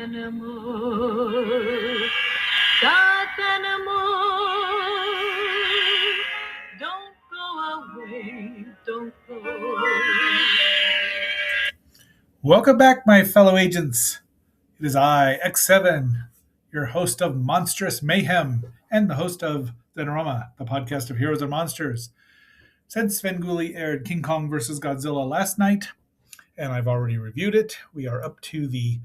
animal. God's animal. Don't go away. Don't go. Welcome back, my fellow agents. It is I, X7, your host of Monstrous Mayhem and the host of Denorama, the podcast of heroes and monsters. Since Svengoolie aired King Kong vs. Godzilla last night, and I've already reviewed it, we are up to the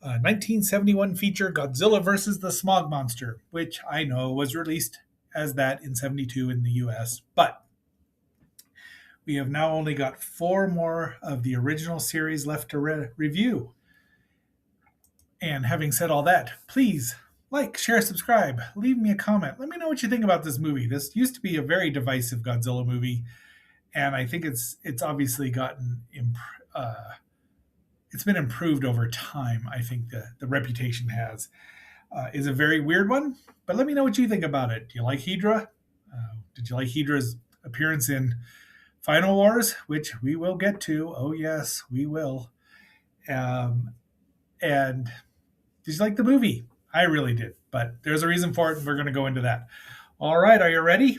1971 feature Godzilla vs. the Smog Monster, which I know was released as that in 72 in the US, but we have now only got 4 more of the original series left to review. And having said all that, please like, share, subscribe, leave me a comment. Let me know what you think about this movie. This used to be a very divisive Godzilla movie, and I think it's obviously it's been improved over time. I think the reputation has is a very weird one, but let me know what you think about it. Do you like Hydra? Did you like Hydra's appearance in Final Wars, which we will get to? Oh yes, we will. And did you like the movie? I really did, but there's a reason for it, and we're going to go into that. All right, are you ready?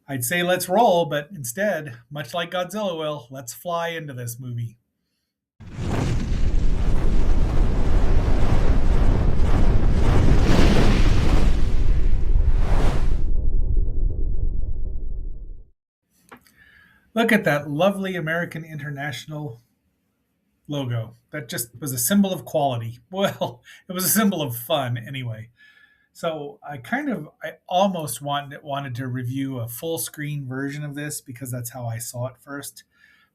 I'd say let's roll, but instead, much like Godzilla will, let's fly into this movie. Look at that lovely American International logo. That just was a symbol of quality. Well, it was a symbol of fun anyway. So I almost wanted to review a full screen version of this because that's how I saw it first.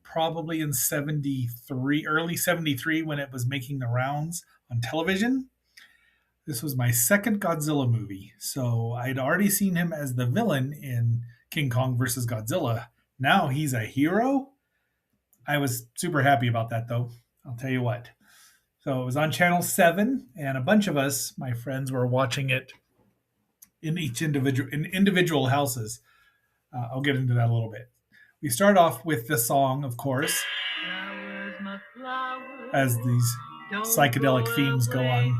Probably in 73, early 73 when it was making the rounds on television. This was my second Godzilla movie. So I'd already seen him as the villain in King Kong versus Godzilla. Now he's a hero. I was super happy about that though. I'll tell you what. So it was on Channel 7, and a bunch of us, my friends, were watching it in individual houses. I'll get into that a little bit. We start off with the song, of course, as these psychedelic themes go on.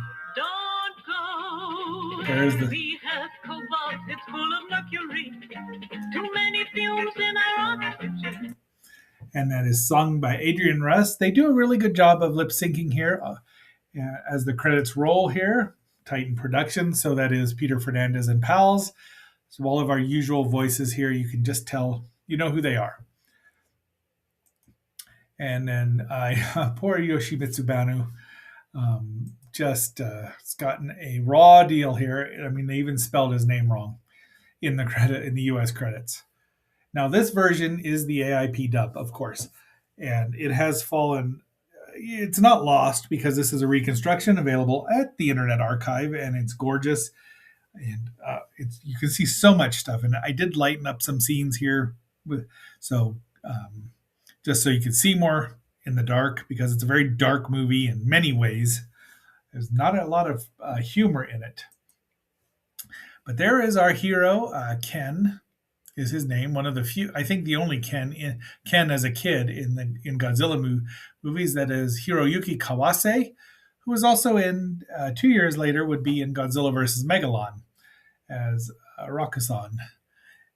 There's the. It's full of mercury. Too many fumes in our oxygen. And that is sung by Adrian Russ. They do a really good job of lip syncing here as the credits roll here. Titan Productions, so that is Peter Fernandez and pals. So all of our usual voices here, you can just tell, you know who they are. And then poor Yoshimitsu Banu, just has gotten a raw deal here. I mean, they even spelled his name wrong in the US credits. Now, this version is the AIP dub, of course, and it has fallen. It's not lost because this is a reconstruction available at the Internet Archive, and it's gorgeous. And you can see so much stuff. And I did lighten up some scenes here, just so you can see more in the dark, because it's a very dark movie in many ways. There's not a lot of humor in it. But there is our hero, Ken. Is his name, one of the few, I think the only Ken as a kid in Godzilla movies, that is Hiroyuki Kawase, who was also in 2 years later would be in Godzilla vs. Megalon as Rakusan.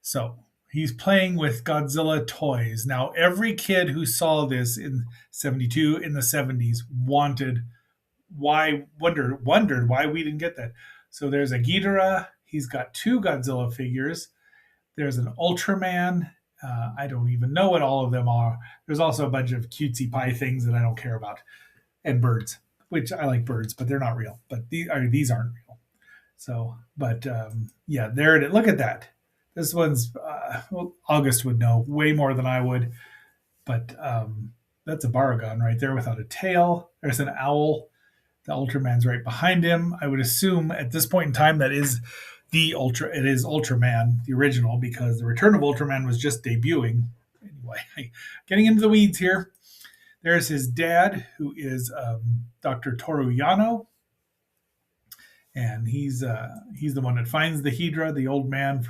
So he's playing with Godzilla toys. Now every kid who saw this in 72 in the 70s wondered why we didn't get that. So there's a Ghidorah. He's got 2 Godzilla figures. There's an Ultraman. I don't even know what all of them are. There's also a bunch of cutesy pie things that I don't care about. And birds, which I like birds, but they're not real. But these aren't real. So, but yeah, there it is. Look at that. This one's, August would know way more than I would. But that's a Baragon right there without a tail. There's an owl. The Ultraman's right behind him. I would assume at this point in time that is it is Ultraman, the original, because the Return of Ultraman was just debuting. Anyway, getting into the weeds here. There's his dad, who is Dr. Toru Yano, and he's the one that finds the Hydra, the old man.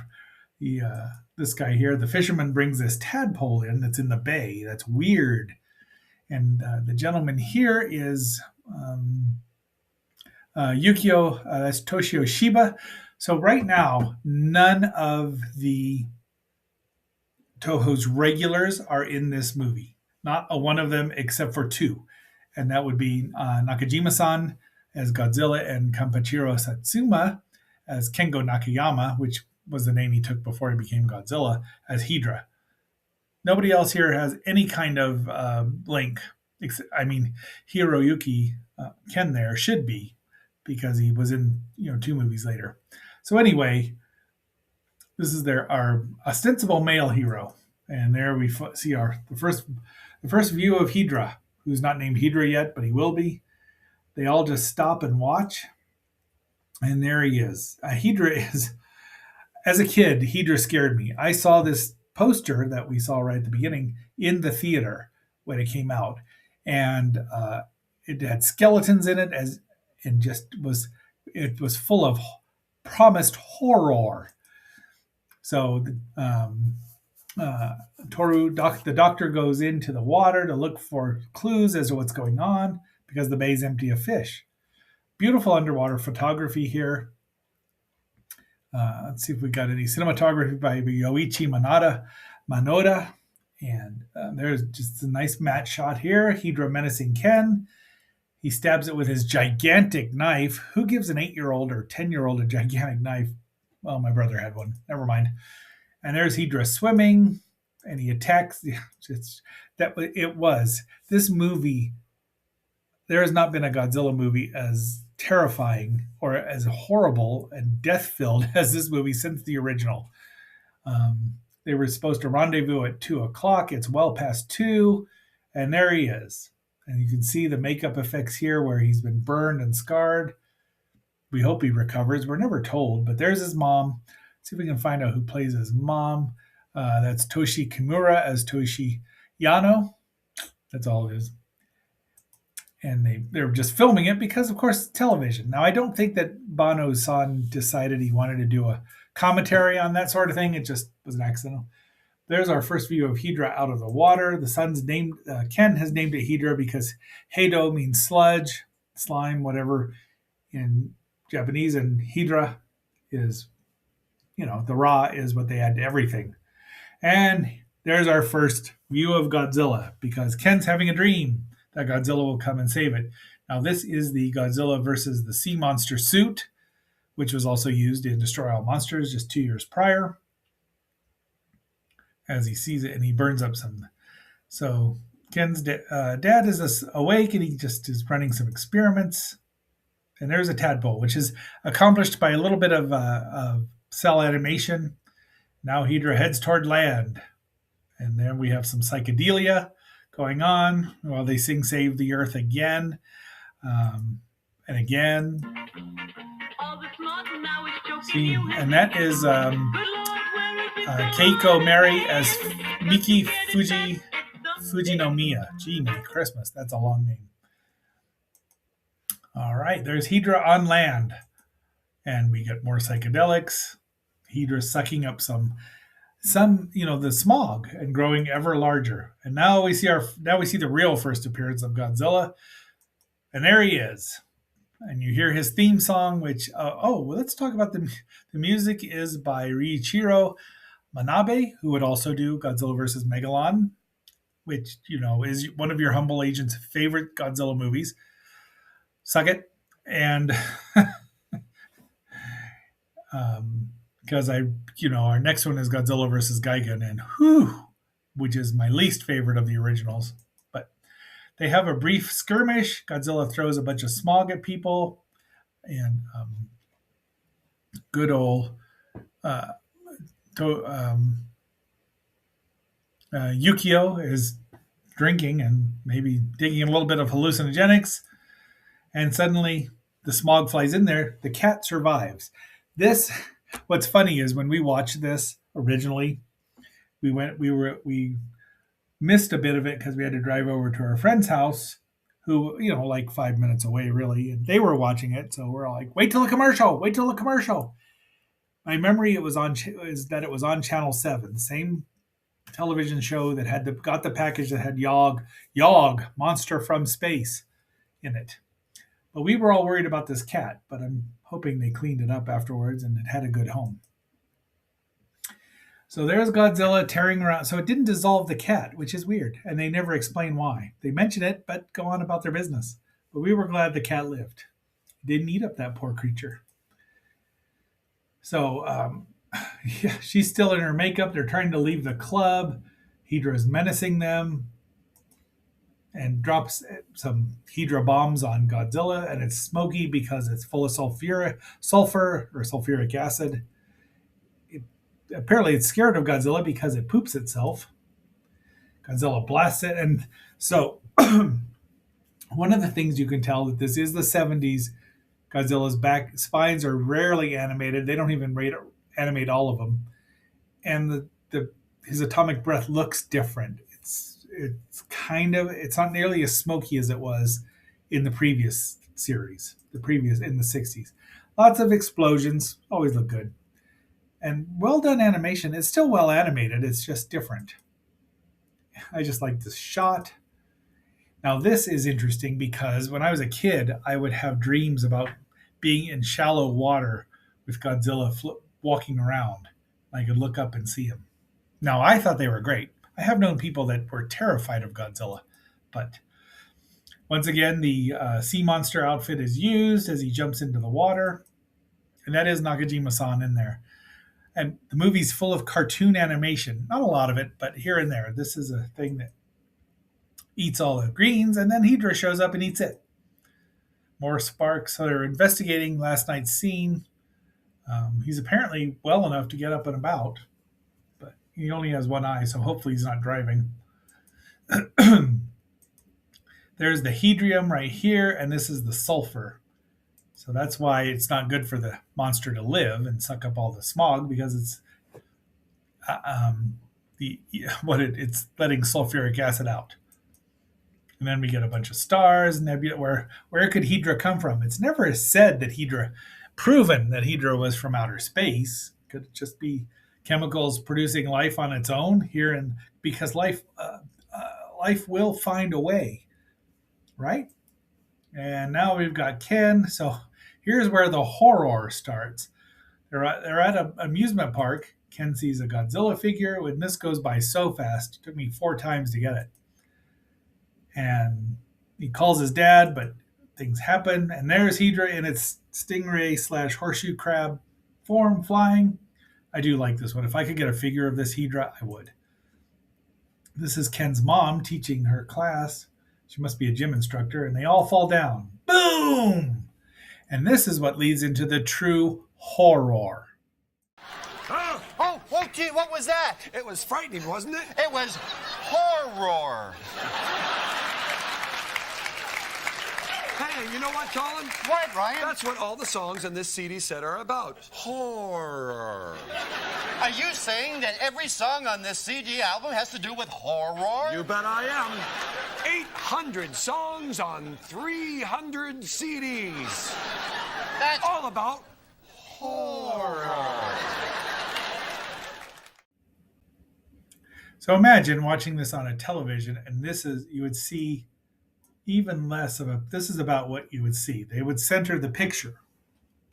This guy here, the fisherman, brings this tadpole in that's in the bay. That's weird. And the gentleman here is Yukio, that's Toshio Shiba. So right now, none of the Toho's regulars are in this movie. Not a one of them except for two. And that would be Nakajima-san as Godzilla and Kampachiro Satsuma as Kengo Nakayama, which was the name he took before he became Godzilla, as Hydra. Nobody else here has any kind of link. I mean, Hiroyuki Ken there should be because he was in two movies later. So anyway, this is our ostensible male hero, and there we see the first view of Hydra, who's not named Hydra yet, but he will be. They all just stop and watch, and there he is. Hydra is, as a kid, Hydra scared me. I saw this poster that we saw right at the beginning in the theater when it came out, and it had skeletons in it, and just was it was full of promised horror. So uh, the doctor goes into the water to look for clues as to what's going on because the bay's empty of fish. Beautiful underwater photography here. Let's see if we got any cinematography by Yoichi Manoda. And there's just a nice matte shot here. Hydra menacing Ken. He stabs it with his gigantic knife. Who gives an 8-year-old or 10-year-old a gigantic knife? Well, my brother had one. Never mind. And there's Hydra swimming, and he attacks. It was this movie. There has not been a Godzilla movie as terrifying or as horrible and death-filled as this movie since the original. They were supposed to rendezvous at 2:00. It's well past 2, and there he is. And you can see the makeup effects here where he's been burned and scarred. We hope he recovers. We're never told, but there's his mom. See if we can find out who plays his mom. That's Toshi Kimura as Toshi Yano. That's all it is. And they were just filming it because, of course, television. Now, I don't think that Bano-san decided he wanted to do a commentary on that sort of thing. It just was an accident. There's our first view of Hydra out of the water. The son's named, Ken has named it Hydra because Heido means sludge, slime, whatever in Japanese, and Hydra is, the Ra is what they add to everything. And there's our first view of Godzilla because Ken's having a dream that Godzilla will come and save it. Now, this is the Godzilla versus the Sea Monster suit, which was also used in Destroy All Monsters just 2 years prior. As he sees it and he burns up some. So Ken's dad is awake and he just is running some experiments. And there's a tadpole, which is accomplished by a little bit of cell animation. Now Hydra heads toward land. And then we have some psychedelia going on while they sing Save the Earth again. And again. See, and that is Keiko Mary as Miki Fujinomiya. Gee, Merry Christmas. That's a long name. All right, there's Hydra on land. And we get more psychedelics. Hydra sucking up some the smog and growing ever larger. And now we see the real first appearance of Godzilla. And there he is. And you hear his theme song, which let's talk about the music is by Riichiro Manabe, who would also do Godzilla vs. Megalon, which is one of your humble agent's favorite Godzilla movies. Suck it. And because our next one is Godzilla versus Gigan, and which is my least favorite of the originals. But they have a brief skirmish. Godzilla throws a bunch of smog at people, and good old Yukio is drinking and maybe taking a little bit of hallucinogenics, and suddenly the smog flies in there. The cat survives. What's funny is when we watched this originally, we missed a bit of it because we had to drive over to our friend's house, who like 5 minutes away really, and they were watching it. So we're all like, wait till the commercial. My memory is that it was on Channel 7, the same television show that got the package that had Yog Monster from Space in it. But we were all worried about this cat, but I'm hoping they cleaned it up afterwards and it had a good home. So there's Godzilla tearing around. So it didn't dissolve the cat, which is weird. And they never explain why. They mention it, but go on about their business. But we were glad the cat lived. It didn't eat up that poor creature. So yeah, she's still in her makeup. They're trying to leave the club. Hydra's menacing them and drops some Hydra bombs on Godzilla. And it's smoky because it's full of sulfur or sulfuric acid. Apparently, it's scared of Godzilla because it poops itself. Godzilla blasts it. And so, one of the things you can tell that this is the 70s, Godzilla's back spines are rarely animated. They don't even animate all of them. And his atomic breath looks different. It's not nearly as smoky as it was in the previous series, in the 60s. Lots of explosions, always look good. And well done animation. It's still well animated, it's just different. I just like this shot. Now, this is interesting because when I was a kid, I would have dreams about being in shallow water with Godzilla walking around. I could look up and see him. Now, I thought they were great. I have known people that were terrified of Godzilla. But once again, the sea monster outfit is used as he jumps into the water. And that is Nakajima-san in there. And the movie's full of cartoon animation. Not a lot of it, but here and there. This is a thing that eats all the greens, and then Hydra shows up and eats it. More sparks. So they're investigating last night's scene. He's apparently well enough to get up and about, but he only has one eye, so hopefully he's not driving. There's the Hedrium right here, and this is the sulfur. So that's why it's not good for the monster to live and suck up all the smog, because it's it's letting sulfuric acid out. And then we get a bunch of stars. Nebula. Where could Hydra come from? It's never said that proven that Hydra was from outer space. Could it just be chemicals producing life on its own here? And because life will find a way, right? And now we've got Ken. So here's where the horror starts. They're at an amusement park. Ken sees a Godzilla figure, and this goes by so fast. It took me 4 times to get it. And he calls his dad, but things happen. And there's Hydra in its stingray / horseshoe crab form flying. I do like this one. If I could get a figure of this Hydra, I would. This is Ken's mom teaching her class. She must be a gym instructor. And they all fall down. Boom! And this is what leads into the true horror. Oh, gee, what was that? It was frightening, wasn't it? It was horror. Hey, you know what, Colin? What, Ryan? That's what all the songs in this CD set are about. Horror. Are you saying that every song on this CD album has to do with horror? You bet I am. 800 songs on 300 CDs. That's All about horror. So imagine watching this on a television, and you would see even less this is about what you would see. They would center the picture,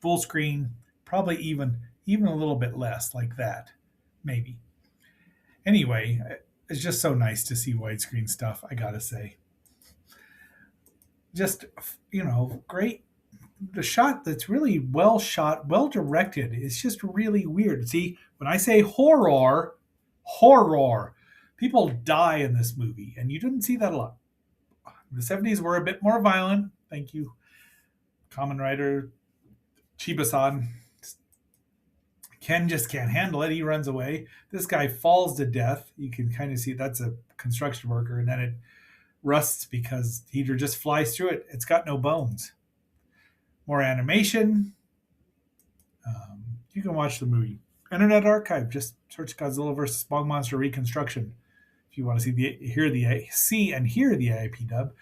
full screen, probably even a little bit less like that, maybe. Anyway, it's just so nice to see widescreen stuff, I gotta say. Just, great. The shot that's really well shot, well directed, is just really weird. See, when I say horror, people die in this movie, and you didn't see that a lot. The 70s were a bit more violent. Thank you, Kamen Rider Chiba-san. Ken just can't handle it. He runs away. This guy falls to death. You can kind of see that's a construction worker, and then it rusts because Hydra just flies through it. It's got no bones. More animation. You can watch the movie. Internet Archive. Just search Godzilla vs. Smog Monster Reconstruction. If you want to see and hear the AIP dub.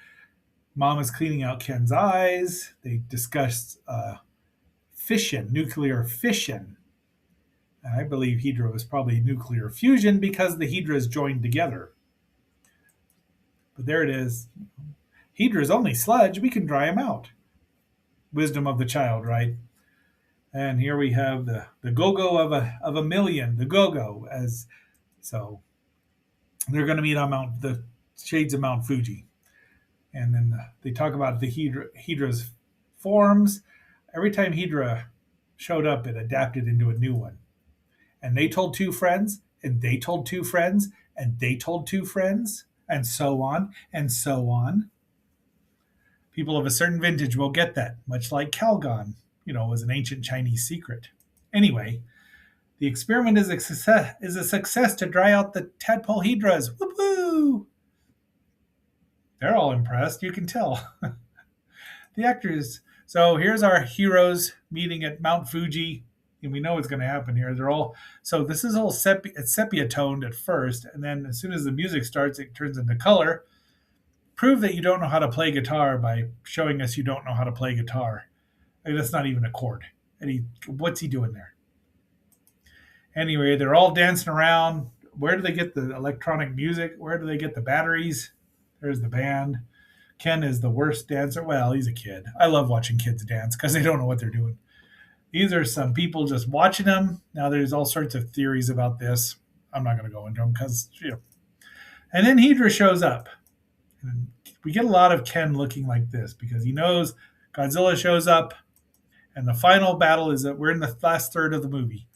Mom is cleaning out Ken's eyes. They discuss nuclear fission. I believe Hydra was probably nuclear fusion because the Hydras joined together. But there it is. Hydra's only sludge. We can dry him out. wisdom of the child, right? And here we have the go-go of a million, the go-go as so they're going to meet on the shades of Mount Fuji, and then they talk about the Hydra's forms. Every time Hydra showed up, it adapted into a new one, and they told two friends, and they told two friends, and they told two friends, and so on and so on. People of a certain vintage will get that, much like Calgon, was an ancient Chinese secret. Anyway, the experiment is a success to dry out the tadpole hydras. Whoop-woo! They're all impressed, you can tell. The actors. So here's our heroes meeting at Mount Fuji, and we know what's going to happen here. They're all so this is all sepia toned at first, and then as soon as the music starts, it turns into color. Prove that you don't know how to play guitar by showing us you don't know how to play guitar. I mean, that's not even a chord. And what's he doing there? Anyway, they're all dancing around. Where do they get the electronic music? Where do they get the batteries? There's the band. Ken is the worst dancer. Well, he's a kid. I love watching kids dance because they don't know what they're doing. These are some people just watching them. Now, there's all sorts of theories about this. I'm not going to go into them because, And then Hydra shows up. And we get a lot of Ken looking like this because he knows Godzilla shows up. And the final battle is that we're in the last third of the movie.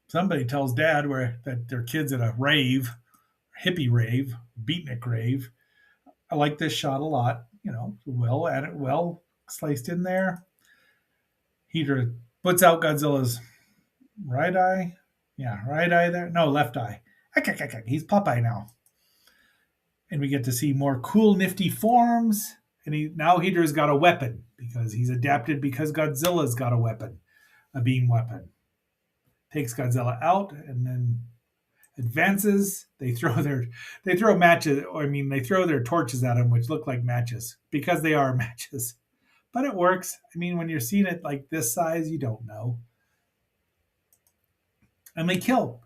Somebody tells Dad that their kid's at a rave, hippie rave, beatnik rave. I like this shot a lot. Well sliced in there. Hydra puts out Godzilla's right eye. Yeah, right eye there. No, left eye. He's Popeye now. And we get to see more cool, nifty forms. And now Hydra's got a weapon because he's adapted because Godzilla's got a weapon, a beam weapon. Takes Godzilla out and then advances. They throw matches. They throw their torches at him, which look like matches because they are matches. But it works. When you're seeing it like this size, you don't know. And they kill.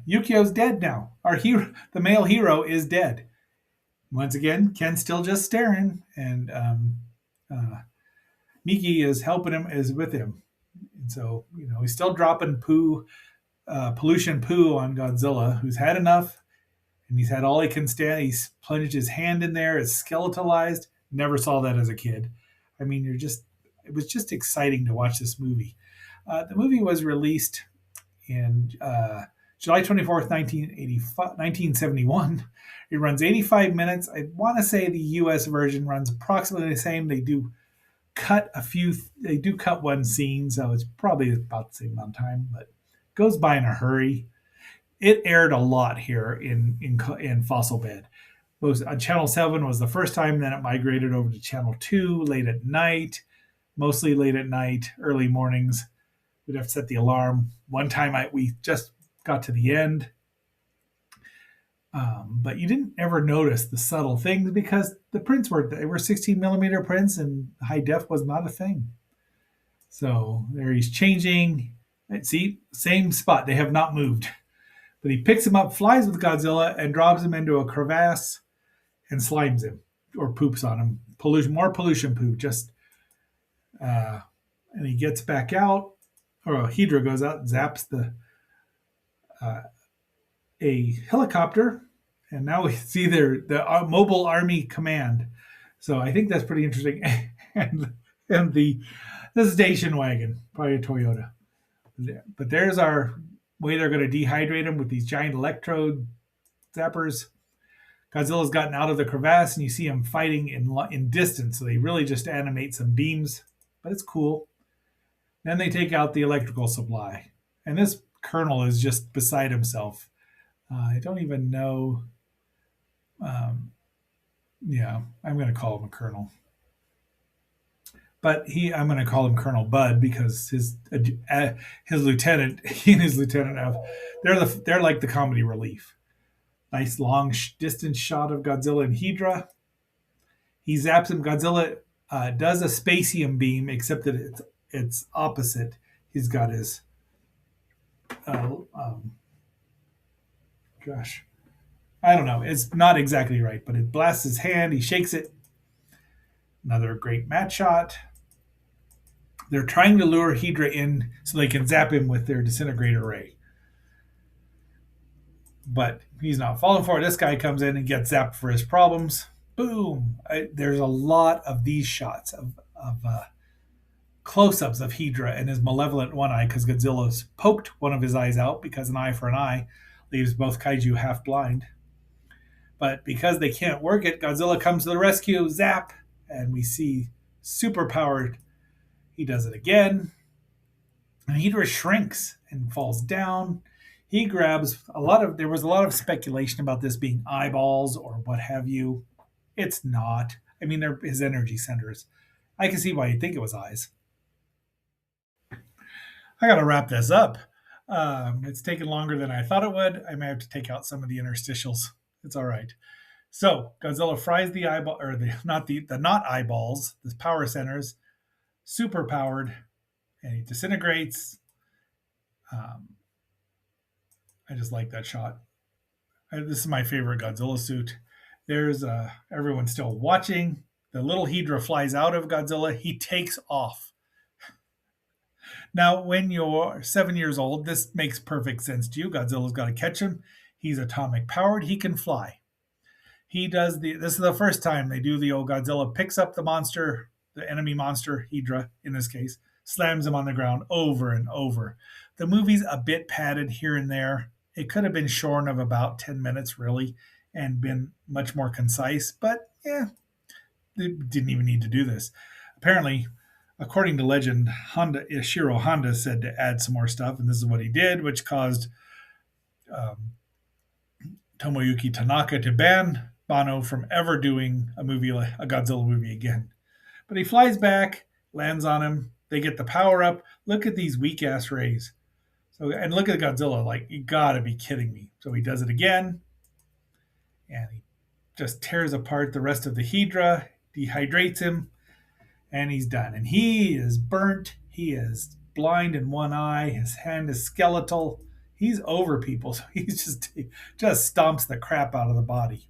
Yukio's dead now. Our hero, the male hero, is dead. Once again, Ken's still just staring, and Miki is helping him, is with him. And so, he's still dropping pollution poo on Godzilla, who's had enough, and he's had all he can stand. He's plunged his hand in there. It's skeletalized. Never saw that as a kid. It was just exciting to watch this movie. The movie was released in July 24th, 1971. It runs 85 minutes. I want to say the U.S. version runs approximately the same. They do cut one scene, so it's probably about the same amount of time, but it goes by in a hurry. It aired a lot here in Fossil Bed. Channel 7 was the first time, then it migrated over to Channel 2 late at night, mostly late at night, early mornings. We'd have to set the alarm. One time we just got to the end. But you didn't ever notice the subtle things because the prints they were 16 millimeter prints and high def was not a thing. So there he's changing. See, same spot. They have not moved. But he picks him up, flies with Godzilla, and drops him into a crevasse and slimes him or poops on him. More pollution poo. And he gets back out. Or Hydra goes out and zaps a helicopter, and now we see the mobile army command. So I think that's pretty interesting. and the station wagon, probably a Toyota. But there's our way they're going to dehydrate him with these giant electrode zappers. Godzilla's gotten out of the crevasse, and you see him fighting in distance. So they really just animate some beams, but it's cool. Then they take out the electrical supply. And this colonel is just beside himself. I don't even know. I'm going to call him a colonel. But I'm going to call him Colonel Bud because his lieutenant, he and his lieutenant they're like the comedy relief. Nice long distance shot of Godzilla and Hydra. He zaps him. Godzilla does a spacium beam, except that it's opposite. He's got his I don't know. It's not exactly right, but it blasts his hand. He shakes it. Another great match shot. They're trying to lure Hydra in so they can zap him with their disintegrator ray. But he's not falling for it. This guy comes in and gets zapped for his problems. Boom. There's a lot of these shots of close-ups of Hydra and his malevolent one eye because Godzilla's poked one of his eyes out because an eye for an eye leaves both kaiju half blind. But because they can't work it, Godzilla comes to the rescue, zap, and we see super powered. He does it again. And Hydra shrinks and falls down. He grabs there was a lot of speculation about this being eyeballs or what have you. It's not. I mean, they're his energy centers. I can see why you'd think it was eyes. I got to wrap this up. It's taken longer than I thought it would. I may have to take out some of the interstitials. It's all right. So Godzilla fries the eyeball, or the not eyeballs, the power centers, super powered, and he disintegrates. I just like that shot. This is my favorite Godzilla suit. There's everyone's still watching. The little Hydra flies out of Godzilla. He takes off. Now, when you're 7 years old, this makes perfect sense to you. Godzilla's got to catch him. He's atomic powered. He can fly. This is the first time they do the old Godzilla picks up the monster, the enemy monster, Hydra in this case, slams him on the ground over and over. The movie's a bit padded here and there. It could have been shorn of about 10 minutes, really, and been much more concise, but yeah, they didn't even need to do this. Apparently, according to legend, Ishiro Honda said to add some more stuff, and this is what he did, which caused Tomoyuki Tanaka to ban Bano from ever doing a Godzilla movie again. But he flies back, lands on him. They get the power up. Look at these weak ass rays. And look at Godzilla, like, you gotta be kidding me. So he does it again, and he just tears apart the rest of the Hydra, dehydrates him, and he's done. And he is burnt. He is blind in one eye. His hand is skeletal. He's over people, so he just stomps the crap out of the body.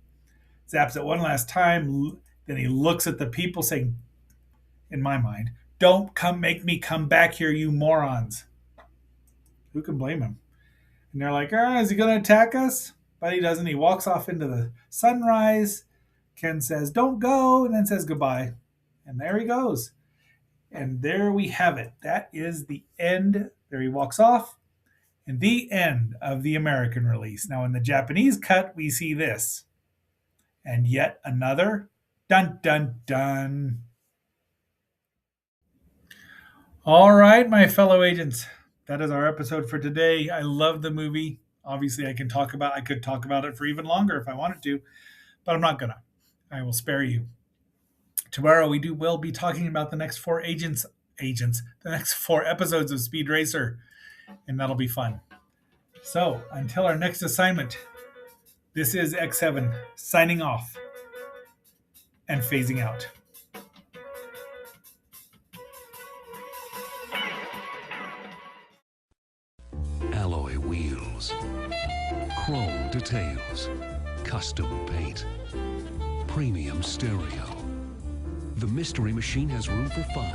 Zaps it one last time. Then he looks at the people saying, in my mind, "Don't make me come back here, you morons." Who can blame him? And they're like, is he going to attack us? But he doesn't. He walks off into the sunrise. Ken says, "Don't go," and then says goodbye. And there he goes. And there we have it. That is the end. There he walks off. And the end of the American release. Now, in the Japanese cut, we see this. And yet another. Dun, dun, dun. All right, my fellow agents. That is our episode for today. I love the movie. Obviously, I could talk about it for even longer if I wanted to, but I'm not gonna. I will spare you. Tomorrow will be talking about the next four the next 4 episodes of Speed Racer, and that'll be fun. So until our next assignment, this is X7 signing off and phasing out. Alloy wheels, chrome details, custom paint, premium stereo. The Mystery Machine has room for 5,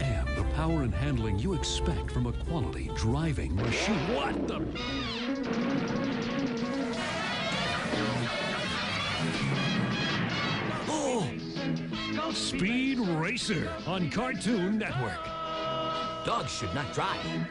and the power and handling you expect from a quality driving machine. What the? Oh! Speed Racer on Cartoon Network. Dogs should not drive.